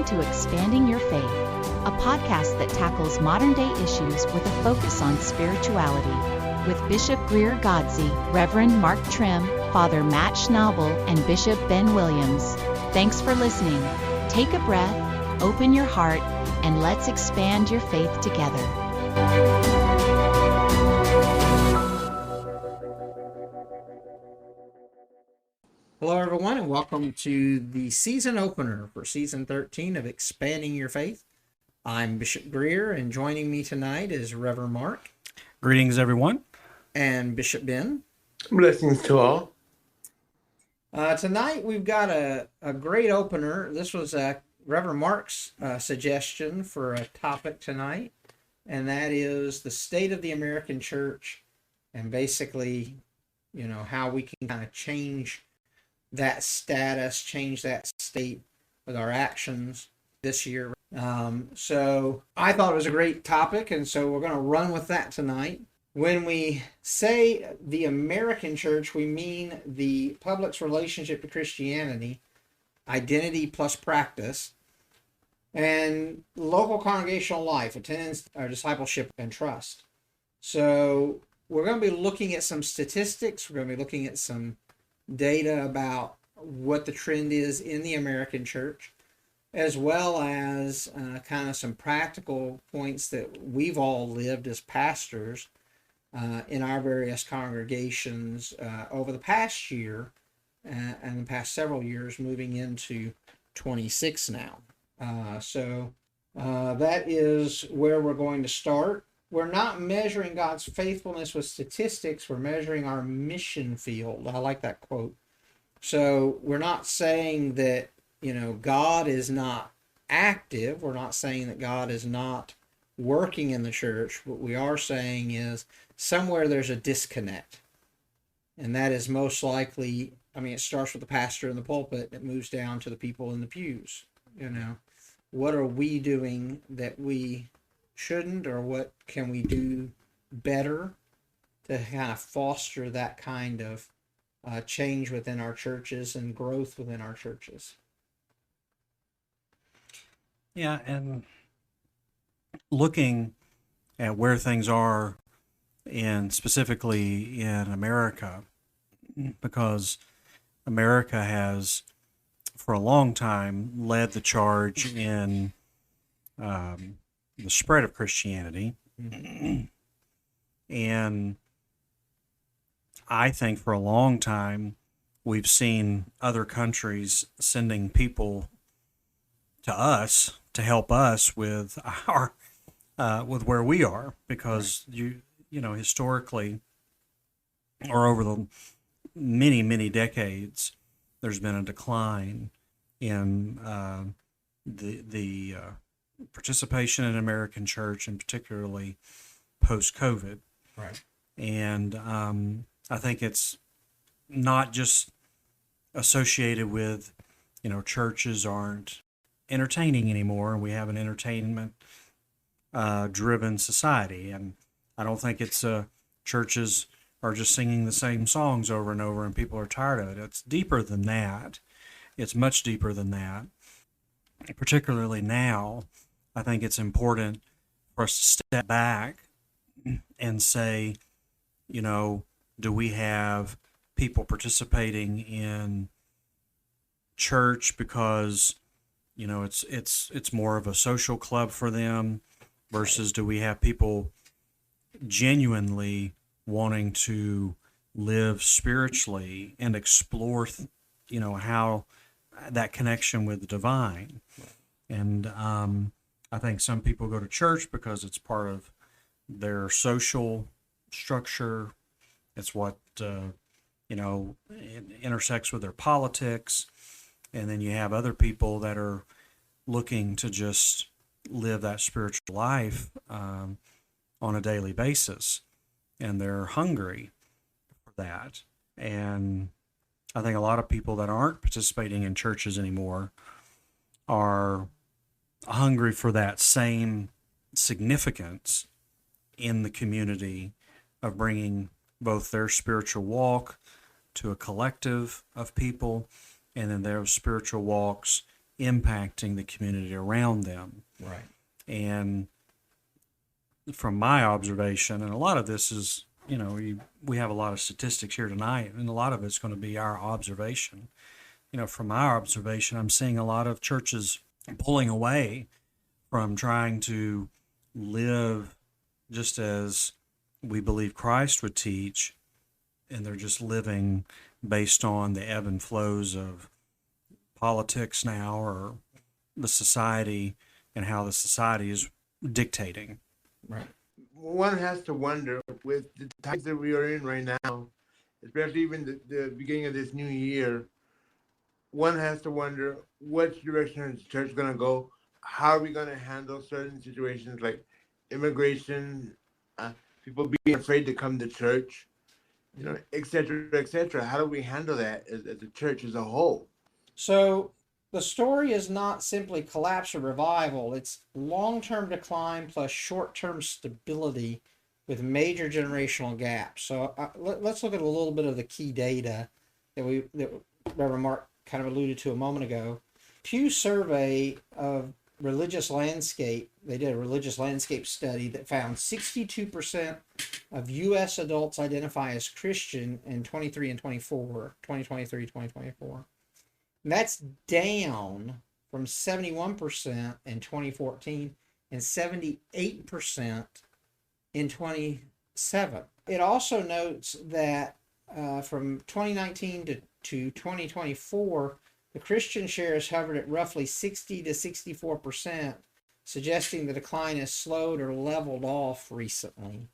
to Expanding Your Faith, a podcast that tackles modern-day issues with a focus on spirituality, with Bishop Greer Godsey, Reverend Marc Trim, Father Matt Schnabel, and Bishop Ben Williams. Thanks for listening. Take a breath, open your heart, and let's expand your faith together. Hello, everyone, and welcome to the season opener for season 13 of Expanding Your Faith. I'm Bishop Greer, and joining me tonight is Reverend Marc. Greetings, everyone. And Bishop Ben. Blessings to all. Tonight we've got a great opener. This was Reverend Marc's suggestion for a topic tonight, and that is the state of the American church, and basically, how we can kind of change that status, change that state with our actions this year. So I thought it was a great topic, and so we're going to run with that tonight. When we say the American church, we mean the public's relationship to Christianity, identity plus practice, and local congregational life, attendance, or discipleship, and trust. So we're going to be looking at some statistics. We're going to be looking at some data about what the trend is in the American church, as well as kind of some practical points that we've all lived as pastors in our various congregations over the past year and the past several years, moving into 26 now. So that is where we're going to start. We're not measuring God's faithfulness with statistics. We're measuring our mission field. I like that quote. So we're not saying that, God is not active. We're not saying that God is not working in the church. What we are saying is somewhere there's a disconnect. And that is most likely, it starts with the pastor in the pulpit. It moves down to the people in the pews. What are we doing that we shouldn't, or what can we do better to kind of foster that kind of change within our churches and growth within our churches? Yeah, and looking at where things are specifically in America, because America has for a long time led the charge in the spread of Christianity. And I think for a long time we've seen other countries sending people to us to help us with our with where we are, because historically, or over the many decades, there's been a decline in the participation in American church, and particularly post-COVID. Right. And I think it's not just associated with, churches aren't entertaining anymore. We have an entertainment driven society, and I don't think it's churches are just singing the same songs over and over and people are tired of it. It's deeper than that. It's much deeper than that. Particularly now, I think it's important for us to step back and say, do we have people participating in church because, it's more of a social club for them, versus do we have people genuinely wanting to live spiritually and explore, how that connection with the divine. And I think some people go to church because it's part of their social structure. It's what, it intersects with their politics. And then you have other people that are looking to just live that spiritual life on a daily basis. And they're hungry for that. And I think a lot of people that aren't participating in churches anymore are hungry for that same significance in the community of bringing both their spiritual walk to a collective of people, and then their spiritual walks impacting the community around them. Right. And from my observation, and a lot of this is, we have a lot of statistics here tonight, and a lot of it's going to be our observation. From our observation, I'm seeing a lot of churches pulling away from trying to live just as we believe Christ would teach, and they're just living based on the ebb and flows of politics now, or the society and how the society is dictating. Right. One has to wonder, with the times that we are in right now, especially even the beginning of this new year, one has to wonder which direction is the church going to go. How are we going to handle certain situations like immigration, people being afraid to come to church, et cetera, et cetera. How do we handle that as a church as a whole? So the story is not simply collapse or revival, it's long-term decline plus short-term stability with major generational gaps. So let's look at a little bit of the key data that Reverend Mark kind of alluded to a moment ago. Pew survey of religious landscape, they did a religious landscape study that found 62% of U.S. adults identify as Christian in 2023, 2024. And that's down from 71% in 2014 and 78% in 2007. It also notes that from 2019 to 2024, the Christian share has hovered at roughly 60 to 64%, suggesting the decline has slowed or leveled off recently.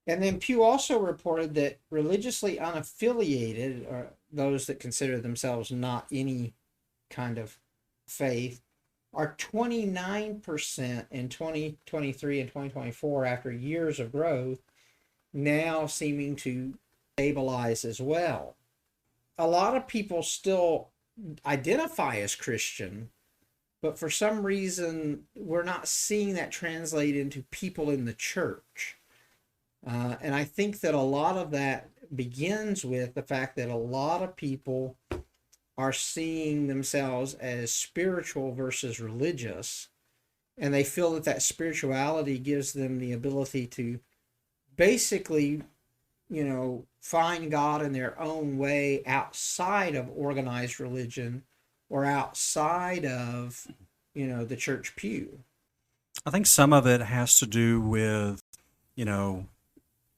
And then Pew also reported that religiously unaffiliated, or those that consider themselves not any kind of faith, are 29% in 2023 and 2024 after years of growth, now seeming to stabilize as well. A lot of people still identify as Christian, but for some reason, we're not seeing that translate into people in the church. And I think that a lot of that begins with the fact that a lot of people are seeing themselves as spiritual versus religious, and they feel that spirituality gives them the ability to basically, find God in their own way outside of organized religion or outside of, the church pew. I think some of it has to do with,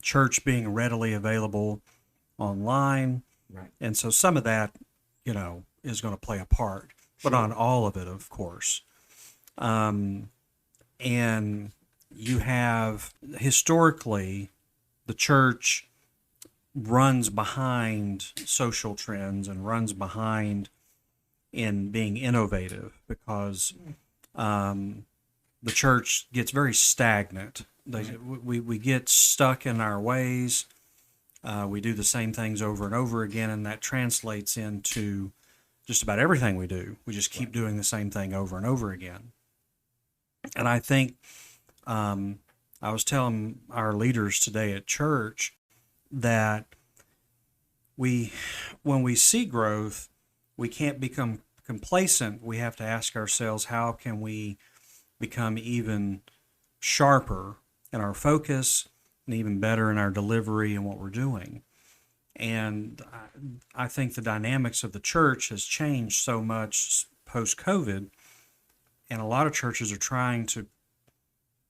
church being readily available online. Right. And so some of that, is going to play a part, but not all of it, of course. And you have, historically, the church runs behind social trends and runs behind in being innovative, because the church gets very stagnant. We get stuck in our ways. We do the same things over and over again, and that translates into just about everything we do. We just keep doing the same thing over and over again. And I think I was telling our leaders today at church that when we see growth, we can't become complacent. We have to ask ourselves, how can we become even sharper in our focus and even better in our delivery and what we're doing? And I think the dynamics of the church has changed so much post-COVID, and a lot of churches are trying to,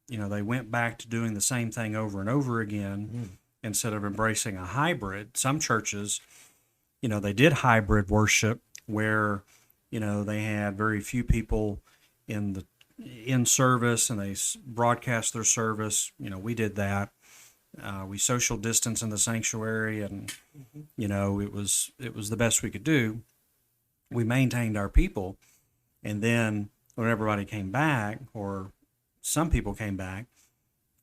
they went back to doing the same thing over and over again instead of embracing a hybrid. Some churches, they did hybrid worship where, they had very few people in service, and they broadcast their service. We did that. We social distance in the sanctuary, and it was the best we could do. We maintained our people, and then when everybody came back, or some people came back,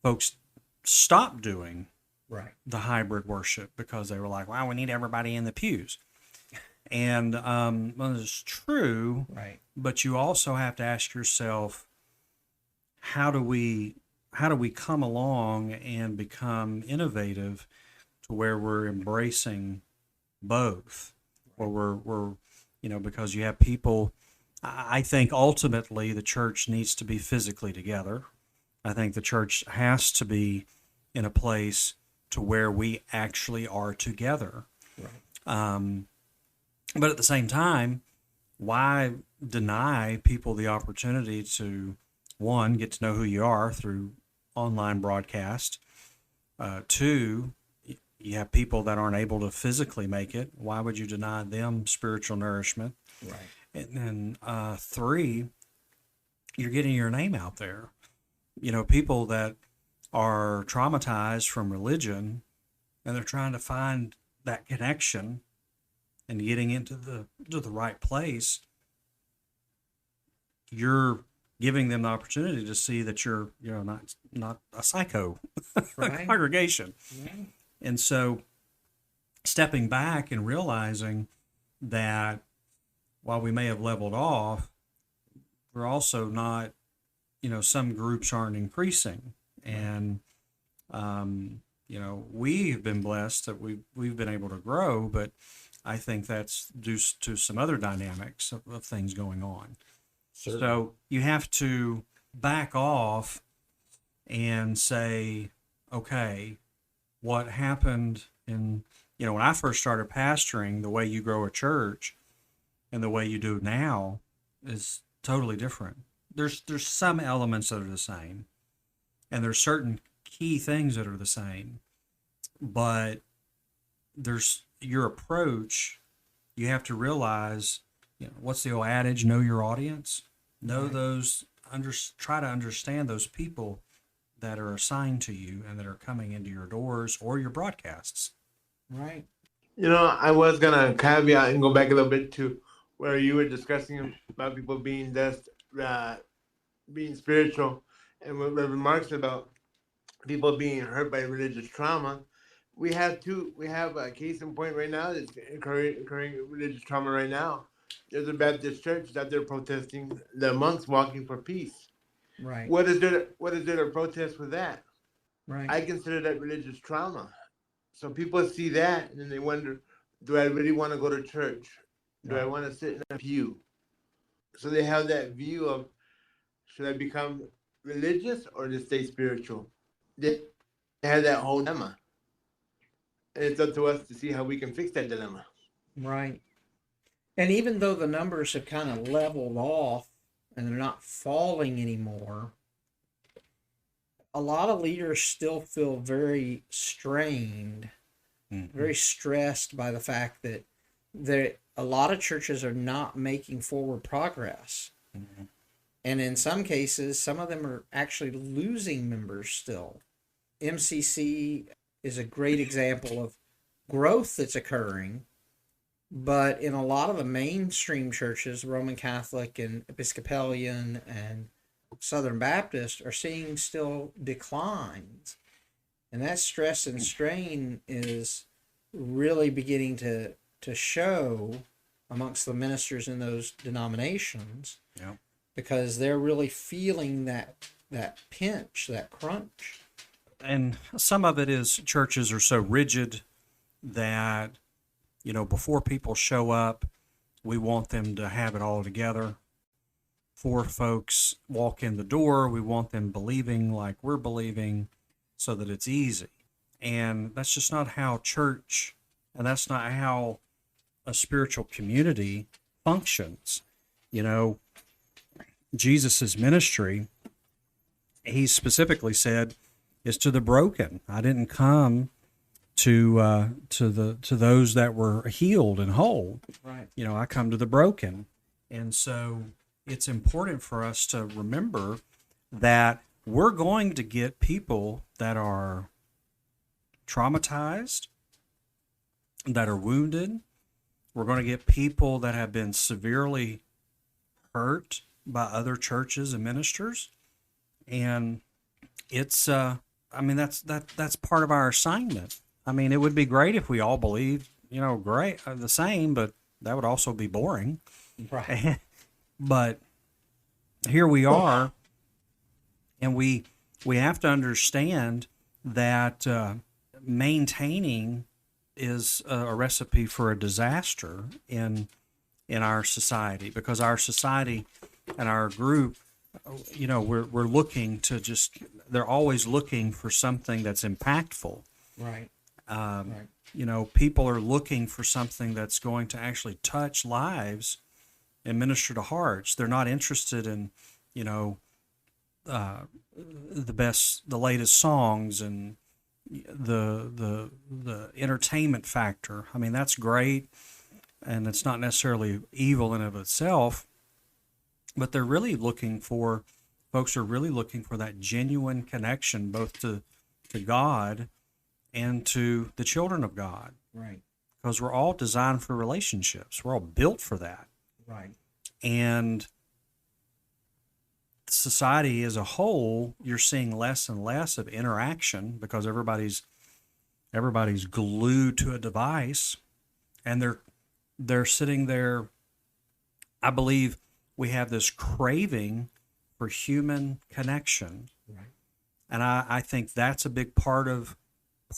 folks stopped doing the hybrid worship because they were like, "Wow, we need everybody in the pews." And well, it's true, but you also have to ask yourself, how do we come along and become innovative to where we're embracing both, or we're because you have people I think ultimately the church needs to be physically together. I think the church has to be in a place to where we actually are together. Right. But at the same time, why deny people the opportunity to, one, get to know who you are through online broadcast? Two, you have people that aren't able to physically make it. Why would you deny them spiritual nourishment? Right. And then three, you're getting your name out there. People that are traumatized from religion and they're trying to find that connection and getting into the right place, you're giving them the opportunity to see that you're not a psycho Right. congregation. Right. And so stepping back and realizing that while we may have leveled off, we're also not, some groups aren't increasing. And, we've been blessed that we've been able to grow, but I think that's due to some other dynamics of things going on. Certainly. So you have to back off and say, okay, what happened in, when I first started pastoring, the way you grow a church and the way you do now is totally different. There's some elements that are the same, and there's certain key things that are the same, but there's your approach. You have to realize, what's the old adage? Know your audience. Know Right. those. Try to understand those people that are assigned to you and that are coming into your doors or your broadcasts. Right. I was gonna caveat and go back a little bit to where you were discussing about people being being spiritual, and what Reverend Mark said about people being hurt by religious trauma. We have a case in point right now that's occurring religious trauma right now. There's a Baptist church out there protesting the monks walking for peace. Right. What is there to protest with that? Right. I consider that religious trauma. So people see that and then they wonder, do I really want to go to church? Do I Right. want to sit in a pew? So they have that view of, should I become religious or just stay spiritual? They have that whole dilemma. And it's up to us to see how we can fix that dilemma. Right. And even though the numbers have kind of leveled off and they're not falling anymore, a lot of leaders still feel very strained, very stressed by the fact that a lot of churches are not making forward progress. Mm-hmm. And in some cases, some of them are actually losing members still. MCC is a great example of growth that's occurring, but in a lot of the mainstream churches, Roman Catholic and Episcopalian and Southern Baptist, are seeing still declines. And that stress and strain is really beginning to show amongst the ministers in those denominations. Yeah. Because they're really feeling that pinch, that crunch. And some of it is churches are so rigid that, before people show up, we want them to have it all together. Before folks walk in the door, we want them believing like we're believing so that it's easy. And that's just not how church, and that's not how a spiritual community functions. Jesus's ministry, he specifically said, is to the broken. I didn't come to those that were healed and whole. Right. I come to the broken. And so it's important for us to remember that we're going to get people that are traumatized, that are wounded. We're going to get people that have been severely hurt by other churches and ministers. And it's, that's part of our assignment. It would be great if we all believed, the same, but that would also be boring. Right. But here we are, and we have to understand that maintaining is a recipe for a disaster in in our society, because our society and our group, we're looking to they're always looking for something that's impactful. Right. People are looking for something that's going to actually touch lives and minister to hearts. They're not interested in, the latest songs and the entertainment factor. I mean, that's great, and it's not necessarily evil in of itself, but folks are really looking for that genuine connection, both to God and to the children of God. Right. Because we're all designed for relationships. We're all built for that. Right. And society as a whole, you're seeing less and less of interaction because everybody's glued to a device, and they're sitting there. I believe we have this craving for human connection. Right. And I think that's a big part of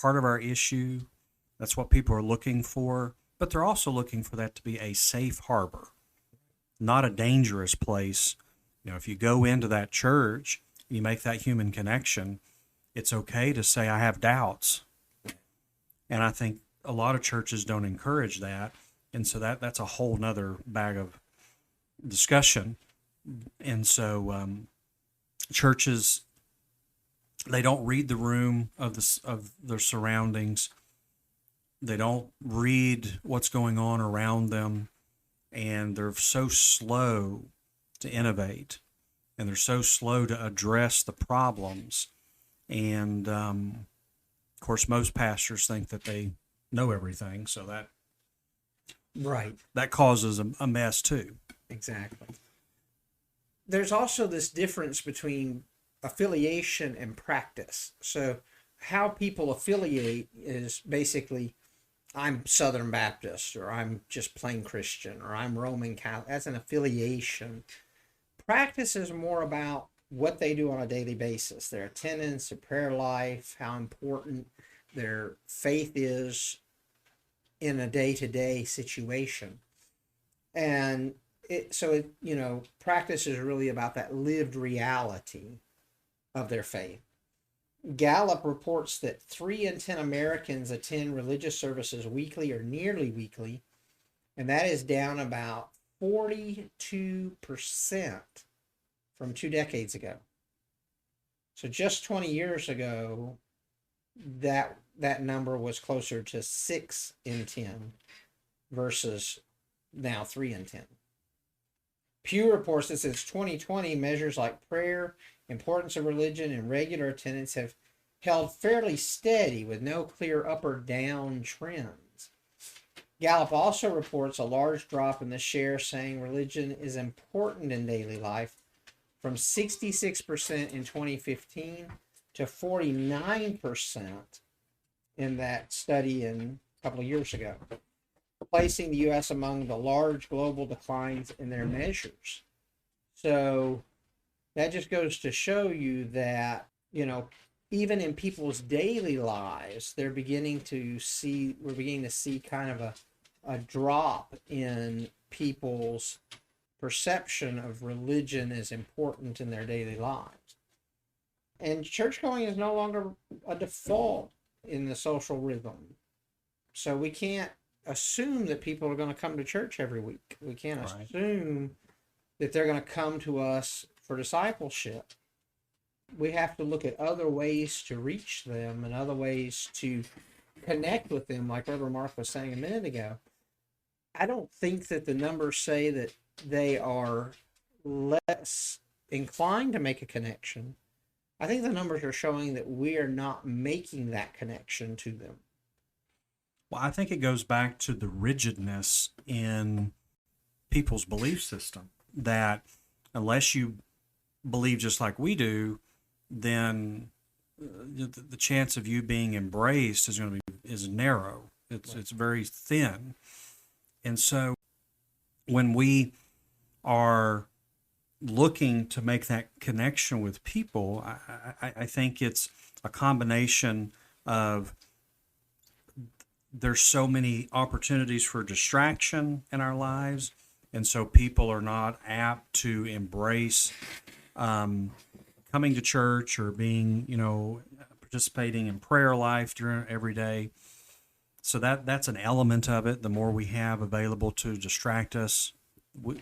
our issue. That's what people are looking for, but they're also looking for that to be a safe harbor, not a dangerous place. If you go into that church, you make that human connection, it's okay to say, I have doubts. And I think a lot of churches don't encourage that. And so that's a whole nother bag of discussion. And so churches, they don't read the room of their surroundings. They don't read what's going on around them, and they're so slow to innovate, and they're so slow to address the problems. And of course, most pastors think that they know everything, so that causes a mess too. Exactly. There's also this difference between affiliation and practice. So how people affiliate is basically, I'm Southern Baptist, or I'm just plain Christian, or I'm Roman Catholic. That's an affiliation. Practice is more about what they do on a daily basis, their attendance, their prayer life, how important their faith is in a day-to-day situation. And practice is really about that lived reality of their faith. Gallup reports that 3 in 10 Americans attend religious services weekly or nearly weekly, and that is down about 42% from 2 decades ago. So just 20 years ago, that number was closer to 6 in 10 versus now 3 in 10. Pew reports that since 2020, measures like prayer, importance of religion, and regular attendance have held fairly steady with no clear up or down trends. Gallup also reports a large drop in the share saying religion is important in daily life, from 66% in 2015 to 49% in that study a couple of years ago, placing the U.S. among the large global declines in their measures. So that just goes to show you that, even in people's daily lives, we're beginning to see kind of a drop in people's perception of religion as important in their daily lives. And church going is no longer a default in the social rhythm. So we can't assume that people are going to come to church every week. We can't assume that they're going to come to us for discipleship. We have to look at other ways to reach them and other ways to connect with them, like Reverend Marc was saying a minute ago. I don't think that the numbers say that they are less inclined to make a connection. I think the numbers are showing that we are not making that connection to them. Well, I think it goes back to the rigidness in people's belief system, that unless you believe just like we do, then the chance of you being embraced is narrow. It's very thin. And so when we are looking to make that connection with people, I think it's a combination of there's so many opportunities for distraction in our lives, And so people are not apt to embrace coming to church or being, participating in prayer life during every day. So that's an element of it. The more we have available to distract us,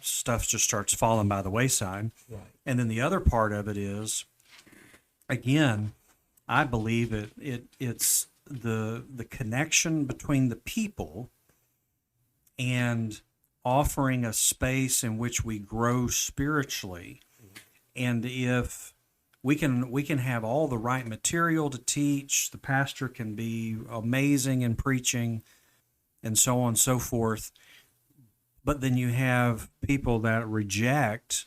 stuff just starts falling by the wayside. Right. And then the other part of it is, again, I believe it's the connection between the people and offering a space in which we grow spiritually. And if we can have all the right material to teach, the pastor can be amazing in preaching, and so on and so forth, but then you have people that reject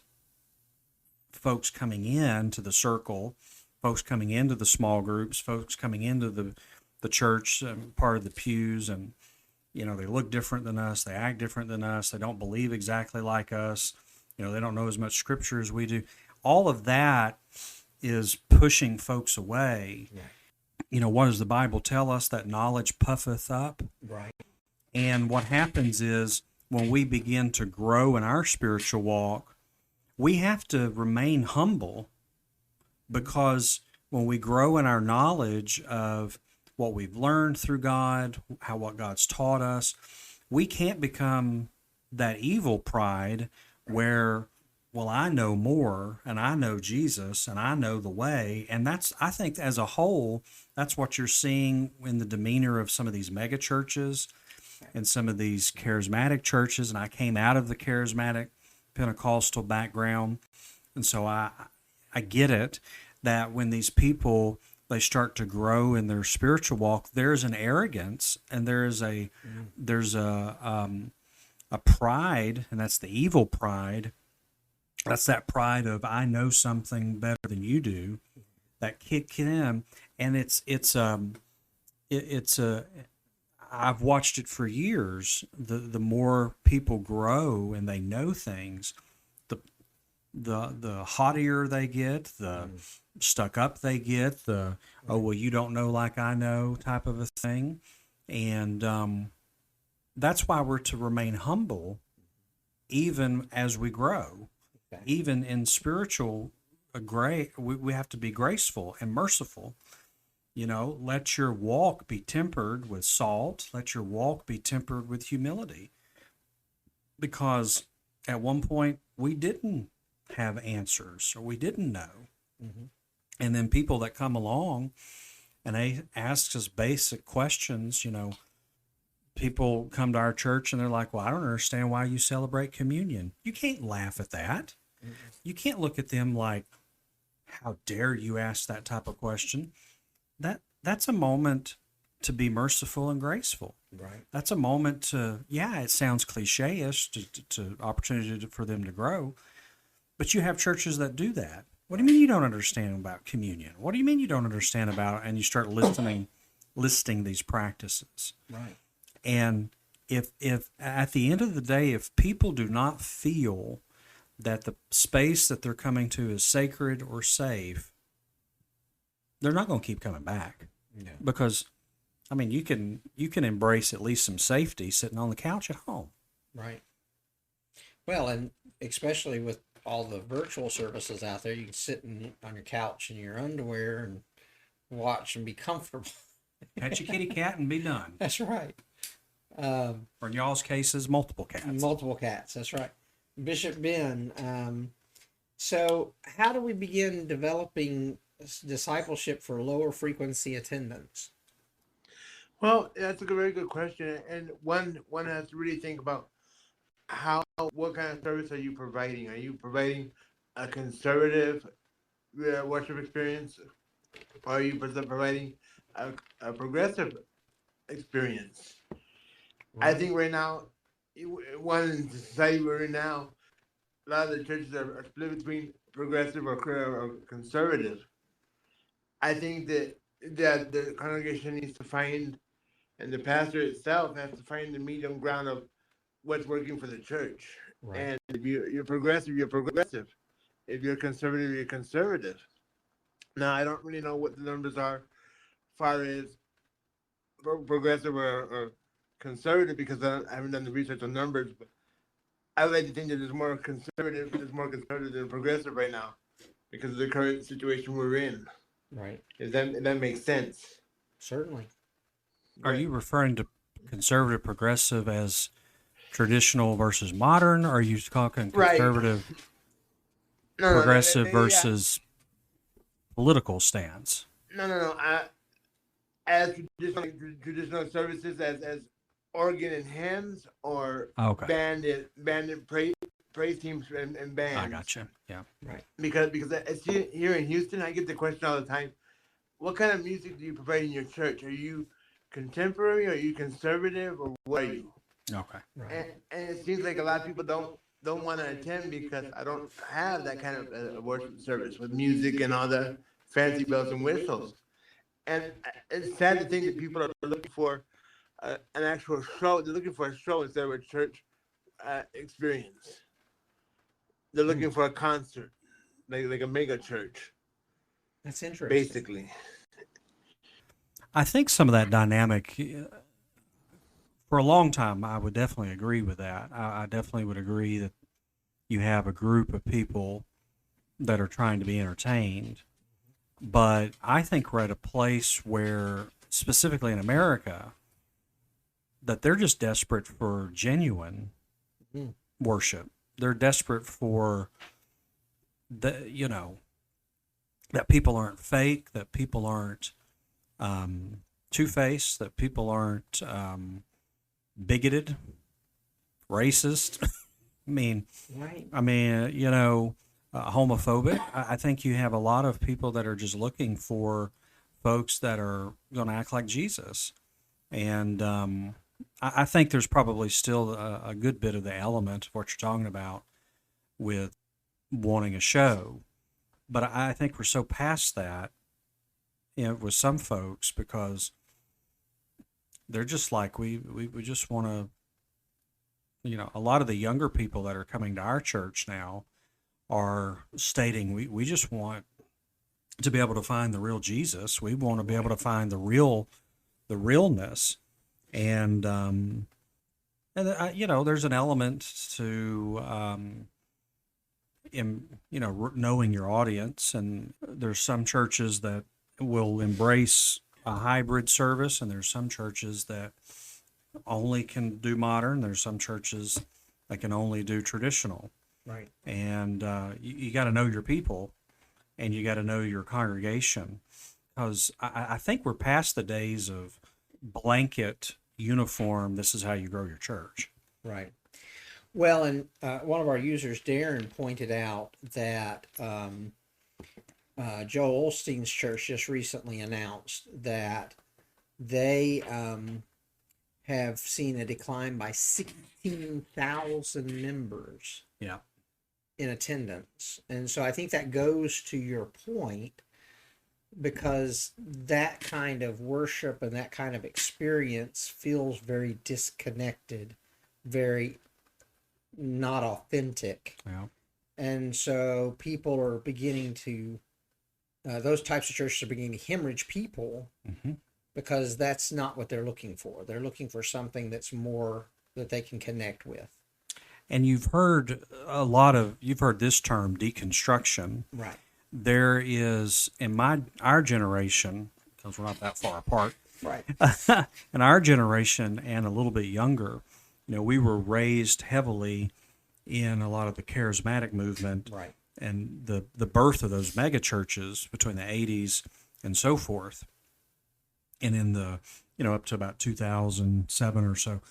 folks coming into the circle, folks coming into the small groups, folks coming into the church, part of the pews, and they look different than us, they act different than us, they don't believe exactly like us, they don't know as much scripture as we do. All of that is pushing folks away. Right. What does the Bible tell us? That knowledge puffeth up. Right. And what happens is when we begin to grow in our spiritual walk, we have to remain humble, because when we grow in our knowledge of what we've learned through God, what God's taught us, we can't become that evil pride where, well, I know more and I know Jesus and I know the way. And I think as a whole, that's what you're seeing in the demeanor of some of these mega churches and some of these charismatic churches. And I came out of the charismatic Pentecostal background. And so I get it that when these people, they start to grow in their spiritual walk, there's an arrogance and there's a pride, and that's the evil pride. That's that pride of, I know something better than you do, that kick in. And I've watched it for years. The more people grow and they know things, the haughtier they get, the stuck up they get, oh, well, you don't know like I know type of a thing. And that's why we're to remain humble even as we grow. Okay. Even in spiritual we have to be graceful and merciful. Let your walk be tempered with salt. Let your walk be tempered with humility. Because at one point we didn't have answers, or we didn't know. Mm-hmm. And then people that come along and they ask us basic questions, people come to our church and they're like, well, I don't understand why you celebrate communion. You can't laugh at that. Mm-hmm. You can't look at them like, how dare you ask that type of question? That's a moment to be merciful and graceful. Right. That's a moment to, it sounds cliche-ish to opportunity for them to grow, but you have churches that do that. What do you mean you don't understand about communion? What do you mean you don't understand about, and you start listing these practices. Right. And if at the end of the day, if people do not feel that the space that they're coming to is sacred or safe, they're not going to keep coming back. Yeah. Because, you can embrace at least some safety sitting on the couch at home. Right. Well, and especially with all the virtual services out there, you can sit on your couch in your underwear and watch and be comfortable. Pet your kitty cat and be done. That's right. Or in y'all's cases, multiple cats. Multiple cats, that's right. Bishop Ben, so how do we begin developing discipleship for lower frequency attendance? Well, that's a very good question, and one has to really think about what kind of service are you providing? Are you providing a conservative worship experience, or are you providing a progressive experience? Right. I think right now, one in the society we're in now, a lot of the churches are split between progressive or conservative. I think that the congregation needs to find, and the pastor itself has to find the medium ground of what's working for the church. Right. And if you're progressive, you're progressive. If you're conservative, you're conservative. Now, I don't really know what the numbers are as far as progressive or conservative, because I haven't done the research on numbers, but I like to think that there's more conservative than progressive right now because of the current situation we're in. Right. If that makes sense. Certainly. Are you referring to conservative progressive as traditional versus modern? Or are you talking conservative progressive versus political stance? No. As traditional services as organ and hymns or banded praise teams and bands. I gotcha. Yeah. Right. Because it's here in Houston, I get the question all the time: what kind of music do you provide in your church? Are you contemporary? Are you conservative? Or what are you? Okay. Right. And it seems like a lot of people don't want to attend because I don't have that kind of worship service with music and all the fancy bells and whistles. And it's sad to think that people are looking for an actual show. They're looking for a show instead of a church experience. They're looking for a concert, like a mega church. That's interesting. Basically. I think some of that dynamic, for a long time, I would definitely agree with that. I definitely would agree that you have a group of people that are trying to be entertained. But I think we're at a place where, specifically in America, that they're just desperate for genuine worship. They're desperate for that people aren't fake, that people aren't two-faced, that people aren't bigoted, racist. Homophobic. I think you have a lot of people that are just looking for folks that are going to act like Jesus. And I think there's probably still a good bit of the element of what you're talking about with wanting a show. But I think we're so past that, with some folks, because they're just like, we just want to, a lot of the younger people that are coming to our church now are stating we just want to be able to find the real Jesus. We want to be able to find the realness. And there's an element to, knowing your audience. And there's some churches that will embrace a hybrid service, and there's some churches that only can do modern. There's some churches that can only do traditional. Right. And you got to know your people, and you got to know your congregation, because I think we're past the days of blanket uniform. This is how you grow your church. Right. Well, and one of our users, Darren, pointed out that Joel Osteen's church just recently announced that they have seen a decline by 16,000 members. Yeah. In attendance. And so I think that goes to your point, because that kind of worship and that kind of experience feels very disconnected, very not authentic. Yeah. And so people are beginning to, those types of churches are beginning to hemorrhage people because that's not what they're looking for. They're looking for something that's more that they can connect with. And you've heard this term, deconstruction. Right. There is, in our generation, because we're not that far apart. Right. In our generation and a little bit younger, we were raised heavily in a lot of the charismatic movement. Right. And the birth of those mega churches between the 80s and so forth. And in the, up to about 2007 or so.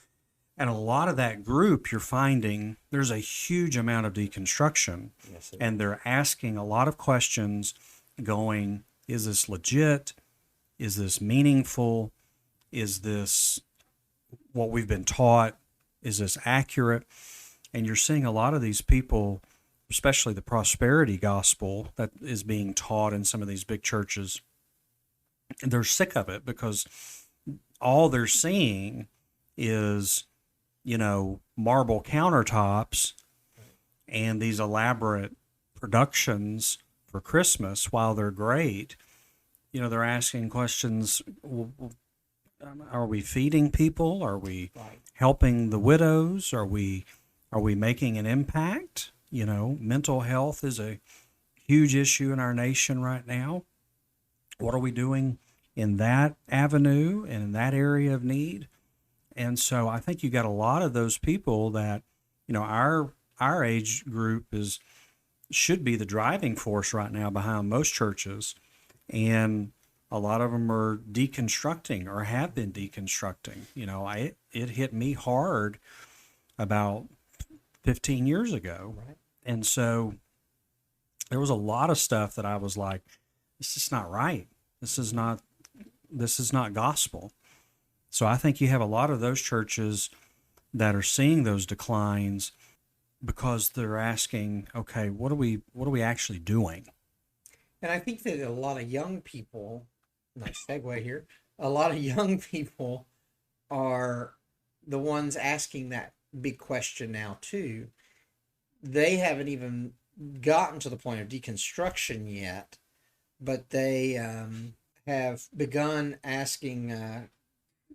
And a lot of that group, you're finding there's a huge amount of deconstruction. Yes, and they're asking a lot of questions going, is this legit? Is this meaningful? Is this what we've been taught? Is this accurate? And you're seeing a lot of these people, especially the prosperity gospel that is being taught in some of these big churches, and they're sick of it because all they're seeing is marble countertops and these elaborate productions for Christmas. While they're great, they're asking questions. Are we feeding people? Are we helping the widows? Are we Are we making an impact? You know, mental health is a huge issue in our nation right now. What are we doing in that avenue and in that area of need? And so I think you got a lot of those people that, you know, our age group should be the driving force right now behind most churches. And a lot of them are deconstructing or have been deconstructing. You know, it hit me hard about 15 years ago. Right. And so there was a lot of stuff that I was like, this is not right. This is not gospel. So I think you have a lot of those churches that are seeing those declines because they're asking, okay, what are we actually doing? And I think that a lot of young people, nice segue here, a lot of young people are the ones asking that big question now too. They haven't even gotten to the point of deconstruction yet, but they have begun asking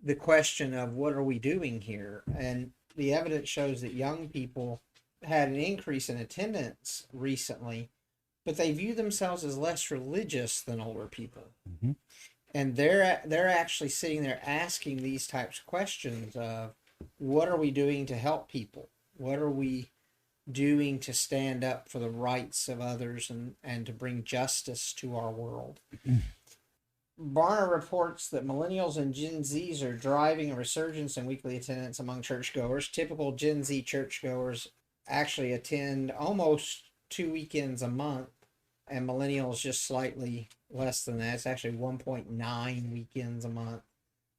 the question of what are we doing here? And the evidence shows that young people had an increase in attendance recently, but they view themselves as less religious than older people. Mm-hmm. And they're actually sitting there asking these types of questions of what are we doing to help people? What are we doing to stand up for the rights of others and to bring justice to our world? Barna reports that millennials and Gen Zs are driving a resurgence in weekly attendance among churchgoers. Typical Gen Z churchgoers actually attend almost 2 weekends a month, and millennials just slightly less than that. It's actually 1.9 weekends a month.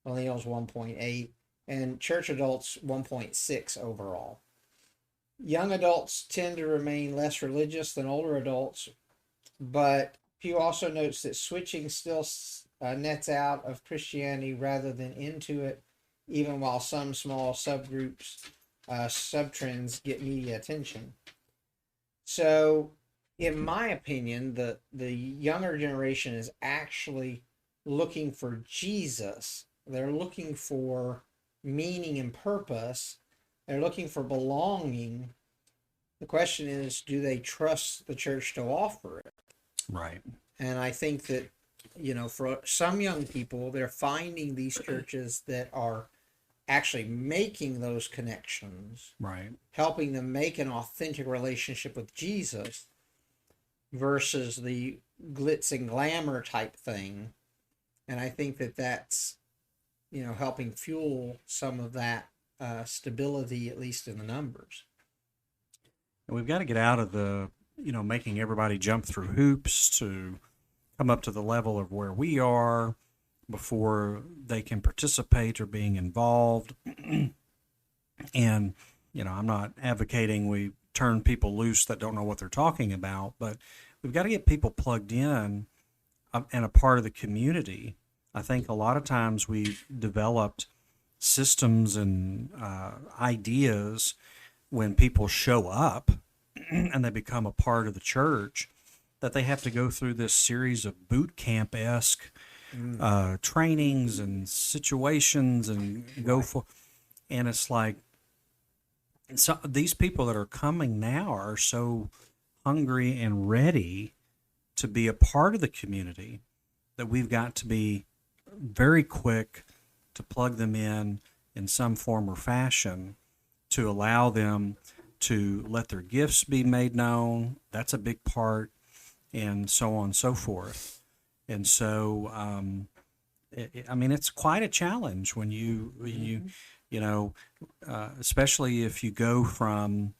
Millennials 1.8, and church adults 1.6 overall. Young adults tend to remain less religious than older adults, but Pew also notes that switching still nets out of Christianity rather than into it, even while some small subgroups, subtrends get media attention. So, in my opinion, the younger generation is actually looking for Jesus. They're looking for meaning and purpose. They're looking for belonging. The question is, do they trust the church to offer it? Right. And I think that, you know, for some young people, they're finding these churches that are actually making those connections, Right. helping them make an authentic relationship with Jesus versus the glitz and glamour type thing. And I think that that's, you know, helping fuel some of that stability, at least in the numbers. And we've got to get out of making everybody jump through hoops to come up to the level of where we are before they can participate or being involved. And, you know, I'm not advocating we turn people loose that don't know what they're talking about, but we've got to get people plugged in and a part of the community. I think a lot of times we've developed systems and ideas when people show up and they become a part of the church, that they have to go through this series of boot camp-esque trainings and situations and go for, and it's like, so these people that are coming now are so hungry and ready to be a part of the community that we've got to be very quick to plug them in some form or fashion, to allow them to let their gifts be made known. That's a big part, and so on and so forth. And so, I mean, it's quite a challenge when you know, especially if you go from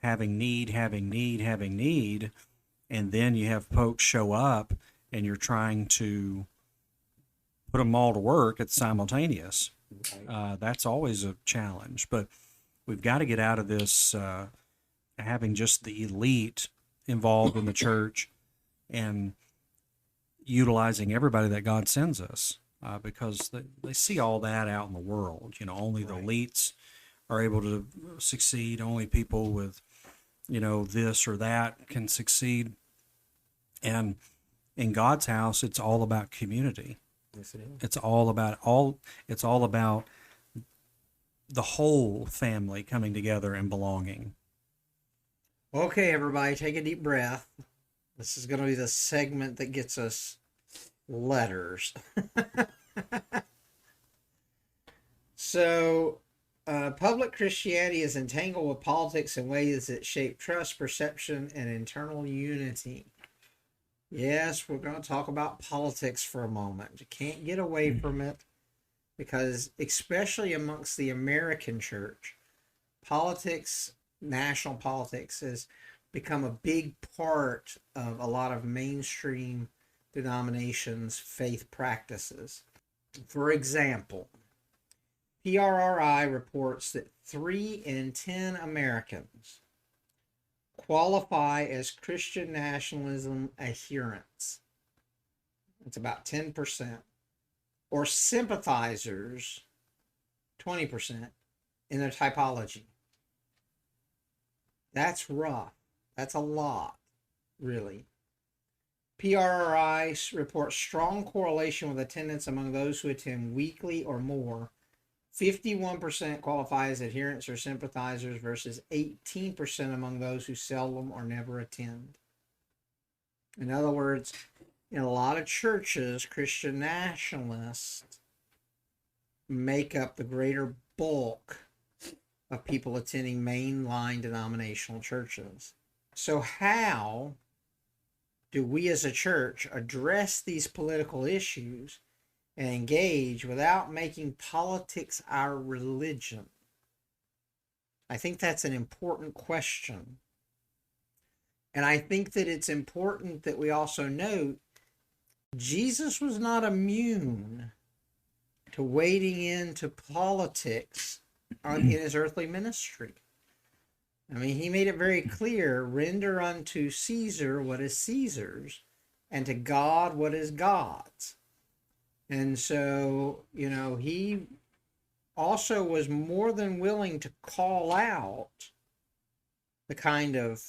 having need, and then you have folks show up and you're trying to put them all to work. It's simultaneous. That's always a challenge, but we've got to get out of this having just the elite involved in the church and utilizing everybody that God sends us, because they see all that out in the world. You know, only the elites are able to succeed. Only people with, you know, this or that can succeed. And in God's house, it's all about community. Yes, it is. It's all about the whole family coming together and belonging. Okay, everybody, take a deep breath. This is going to be the segment that gets us letters. So, public Christianity is entangled with politics in ways that shape trust, perception, and internal unity. Yes, we're going to talk about politics for a moment. You can't get away from it because, especially amongst the American church, politics, national politics, has become a big part of a lot of mainstream denominations' faith practices. For example, PRRI reports that 3 in 10 Americans qualify as Christian nationalism adherents. It's about 10%. Or sympathizers, 20%, in their typology. That's rough. That's a lot, really. PRRI reports strong correlation with attendance among those who attend weekly or more. 51% qualify as adherents or sympathizers versus 18% among those who seldom or never attend. In other words, in a lot of churches, Christian nationalists make up the greater bulk of people attending mainline denominational churches. So how do we as a church address these political issues and engage without making politics our religion? I think that's an important question. And I think that it's important that we also note Jesus was not immune to wading into politics in his earthly ministry. I mean, he made it very clear, render unto Caesar what is Caesar's, and to God what is God's. And so, he also was more than willing to call out the kind of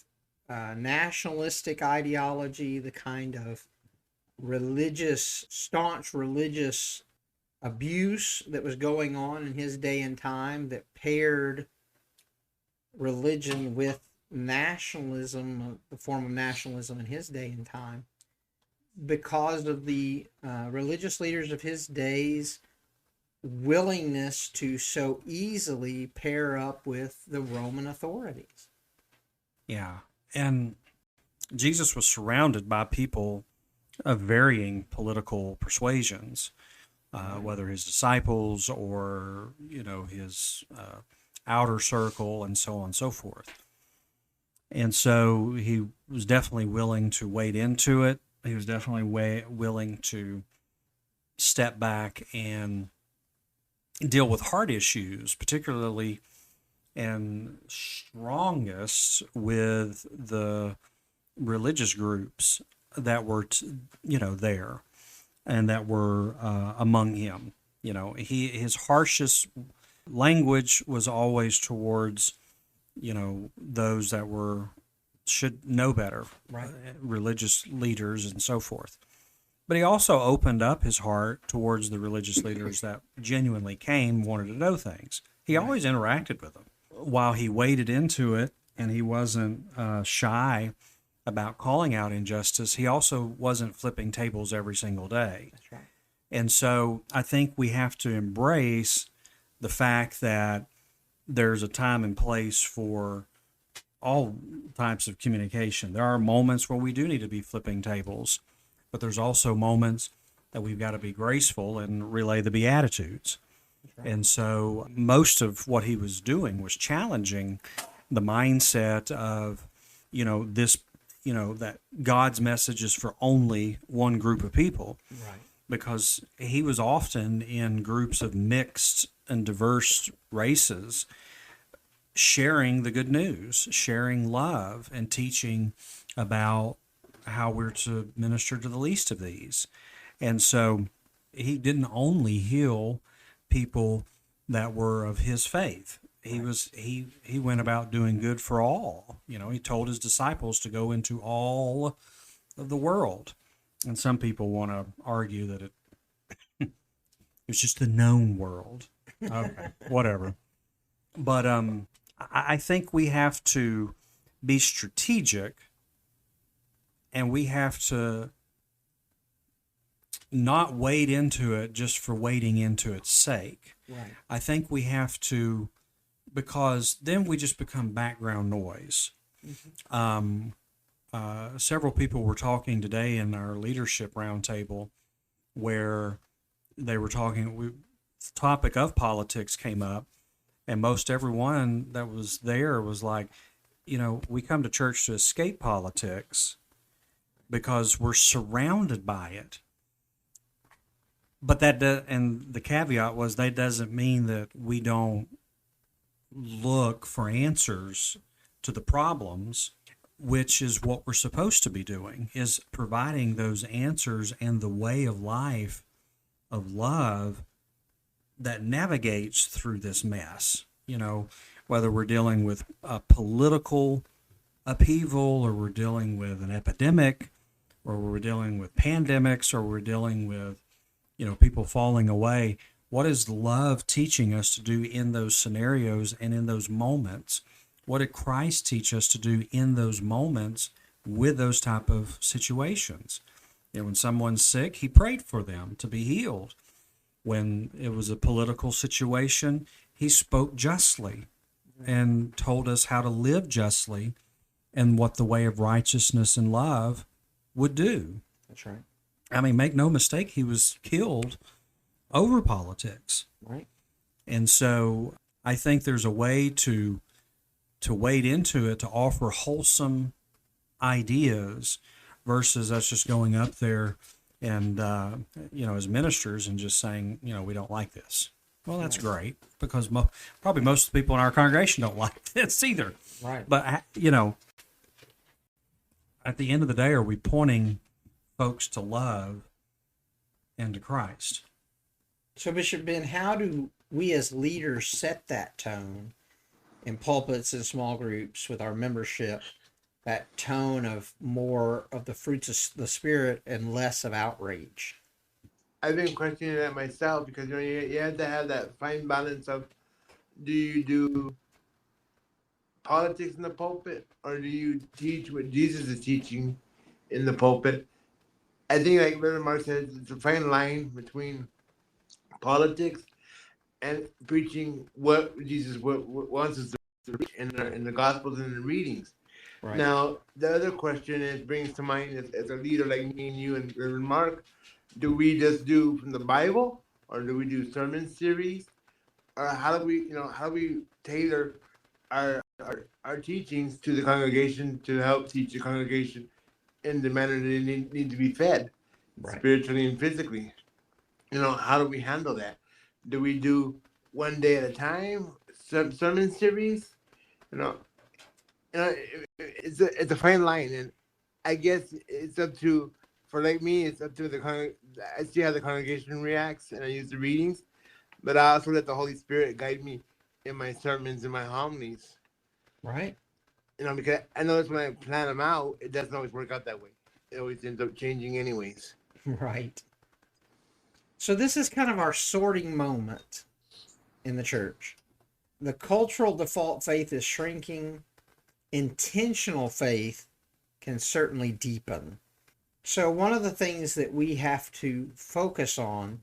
nationalistic ideology, the kind of staunch religious abuse that was going on in his day and time that paired religion with nationalism, the form of nationalism in his day and time, because of the religious leaders of his days' willingness to so easily pair up with the Roman authorities. Yeah. And Jesus was surrounded by people of varying political persuasions, whether his disciples or, his outer circle and so on and so forth. And so he was definitely willing to wade into it. He was definitely willing to step back and deal with hard issues, particularly and strongest with the religious groups that were, there and that were among him. His harshest language was always towards, those that should know better, right? Religious leaders and so forth. But he also opened up his heart towards the religious leaders that genuinely wanted to know things. He always interacted with them. While he waded into it and he wasn't shy about calling out injustice, he also wasn't flipping tables every single day. That's right. And so I think we have to embrace the fact that there's a time and place for all types of communication. There are moments where we do need to be flipping tables, but there's also moments that we've got to be graceful and relay the Beatitudes. Right. And so most of what he was doing was challenging the mindset of, that God's message is for only one group of people. Right. Because he was often in groups of mixed and diverse races, sharing the good news, sharing love, and teaching about how we're to minister to the least of these. And so he didn't only heal people that were of his faith. He went about doing good for all. He told his disciples to go into all of the world. And some people want to argue that it was just the known world. Okay, whatever. But I think we have to be strategic, and we have to not wade into it just for wading into its sake. Right. I think we have to, because then we just become background noise. Mm-hmm. Several people were talking today in our leadership roundtable where they were talking, the topic of politics came up, and most everyone that was there was like, we come to church to escape politics because we're surrounded by it. But and the caveat was that doesn't mean that we don't look for answers to the problems, which is what we're supposed to be doing, is providing those answers and the way of life of love that navigates through this mess. Whether we're dealing with a political upheaval, or we're dealing with an epidemic, or we're dealing with pandemics, or we're dealing with people falling away. What is love teaching us to do in those scenarios and in those moments? What did Christ teach us to do in those moments with those type of situations? When someone's sick, he prayed for them to be healed. When it was a political situation, he spoke justly and told us how to live justly and what the way of righteousness and love would do. That's right. I mean, make no mistake, he was killed over politics. Right. And so I think there's a way to wade into it, to offer wholesome ideas versus us just going up there and, as ministers and just saying, we don't like this. Well, that's great, because probably most of the people in our congregation don't like this either. Right. But, at the end of the day, are we pointing folks to love and to Christ? So, Bishop Ben, how do we as leaders set that tone in pulpits and small groups with our membership, that tone of more of the fruits of the Spirit and less of outrage? I've been questioning that myself, because you have to have that fine balance of, do you do politics in the pulpit, or do you teach what Jesus is teaching in the pulpit? I think, like Brother Marc said, it's a fine line between politics and preaching what Jesus wants us to preach in the Gospels and the readings. Right. Now, the other question it brings to mind as a leader like me and you and Reverend Marc, do we just do from the Bible, or do we do sermon series, or how do we tailor our teachings to the congregation to help teach the congregation in the manner that they need to be fed, right, spiritually and physically? How do we handle that? Do we do one day at a time, sermon series? It's a fine line, and I guess it's up to, for like me, it's up to I see how the congregation reacts, and I use the readings, but I also let the Holy Spirit guide me in my sermons and my homilies. Right. Because I notice when I plan them out, it doesn't always work out that way. It always ends up changing anyways. Right. So this is kind of our sorting moment in the church. The cultural default faith is shrinking. Intentional faith can certainly deepen. So one of the things that we have to focus on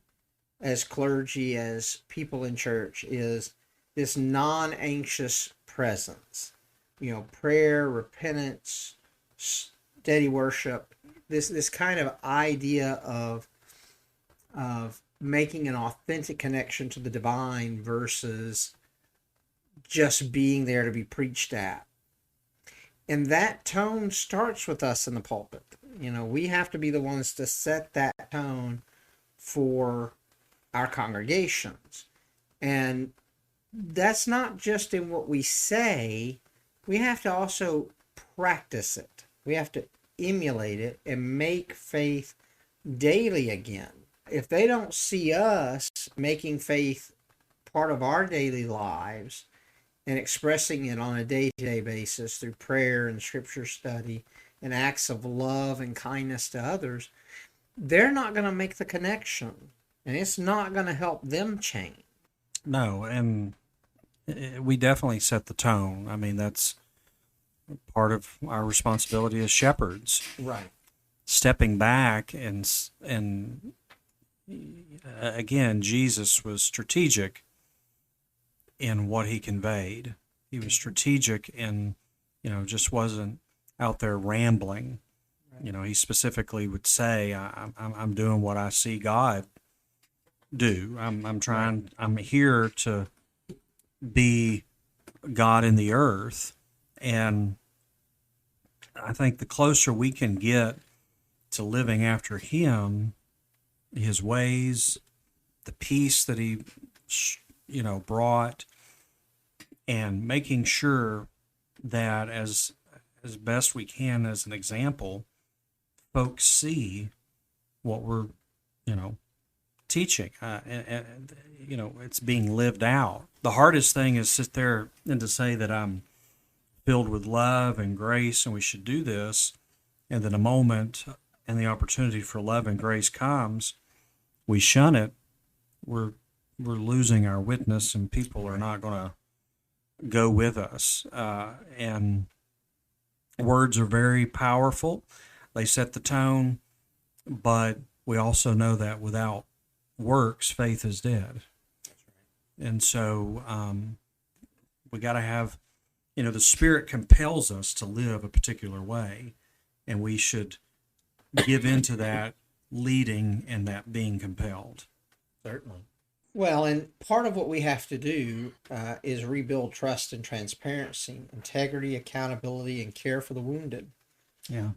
as clergy, as people in church, is this non-anxious presence. Prayer, repentance, steady worship, this kind of idea of making an authentic connection to the divine versus just being there to be preached at. And that tone starts with us in the pulpit. We have to be the ones to set that tone for our congregations. And that's not just in what we say. We have to also practice it. We have to emulate it and make faith daily again. If they don't see us making faith part of our daily lives and expressing it on a day-to-day basis through prayer and scripture study and acts of love and kindness to others, they're not going to make the connection, and it's not going to help them change. No, and we definitely set the tone. I mean, that's part of our responsibility as shepherds. Right. Stepping back and again, Jesus was strategic in what he conveyed. He was strategic in, just wasn't out there rambling. He specifically would say, I'm doing what I see God do. I'm here to be God in the earth. And I think the closer we can get to living after him, his ways, the peace that he, brought, and making sure that as best we can as an example, folks see what we're, teaching, and it's being lived out. The hardest thing is sit there and to say that I'm filled with love and grace and we should do this, and then a moment and the opportunity for love and grace comes, we shun it. We're losing our witness, and people are not going to go with us. And words are very powerful. They set the tone, but we also know that without works, faith is dead. And so we got to have, the Spirit compels us to live a particular way, and we should give into that leading and that being compelled. Certainly. Well, and part of what we have to do is rebuild trust and transparency, integrity, accountability, and care for the wounded. Yeah.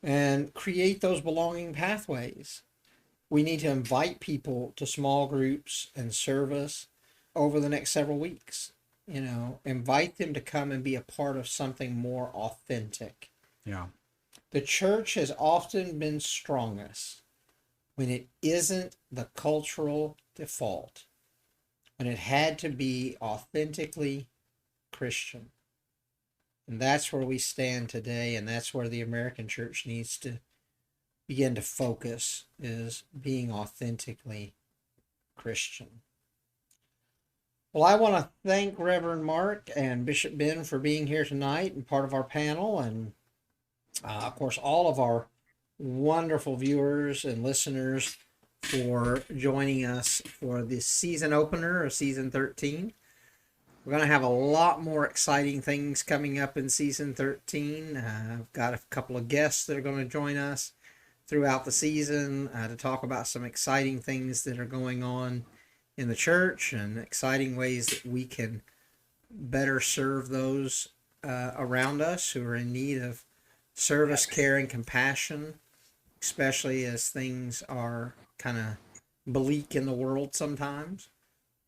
And create those belonging pathways. We need to invite people to small groups and service over the next several weeks. Invite them to come and be a part of something more authentic. Yeah. The church has often been strongest when it isn't the cultural default, when it had to be authentically Christian. And that's where we stand today, and that's where the American church needs to begin to focus, is being authentically Christian. Well, I want to thank Reverend Marc and Bishop Ben for being here tonight and part of our panel, and of course, all of our wonderful viewers and listeners for joining us for this season opener of season 13. We're going to have a lot more exciting things coming up in season 13. I've got a couple of guests that are going to join us throughout the season to talk about some exciting things that are going on in the church and exciting ways that we can better serve those around us who are in need of service, care, and compassion, especially as things are kind of bleak in the world sometimes.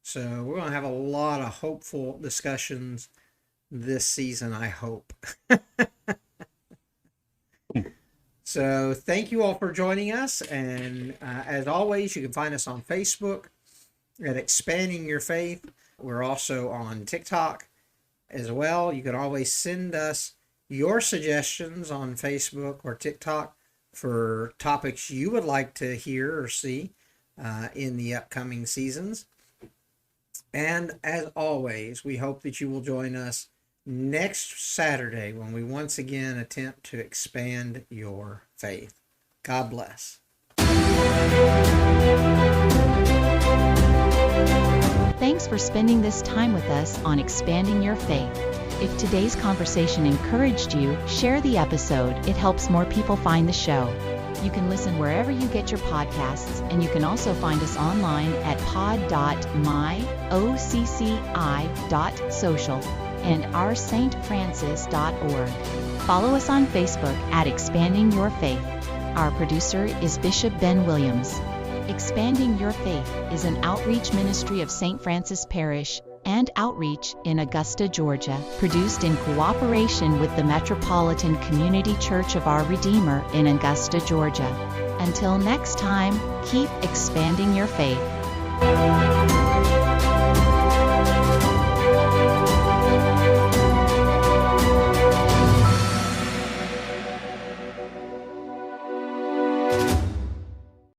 So we're going to have a lot of hopeful discussions this season, I hope. So thank you all for joining us. And as always, you can find us on Facebook at Expanding Your Faith. We're also on TikTok as well. You can always send us your suggestions on Facebook or TikTok for topics you would like to hear or see in the upcoming seasons. And as always, we hope that you will join us next Saturday when we once again attempt to expand your faith. God bless. Thanks for spending this time with us on Expanding Your Faith. If today's conversation encouraged you, share the episode. It helps more people find the show. You can listen wherever you get your podcasts, and you can also find us online at pod.myocci.social and ourstfrancis.org. Follow us on Facebook at Expanding Your Faith. Our producer is Bishop Ben Williams. Expanding Your Faith is an outreach ministry of St. Francis Parish and Outreach in Augusta, Georgia, produced in cooperation with the Metropolitan Community Church of Our Redeemer in Augusta, Georgia. Until next time, keep expanding your faith.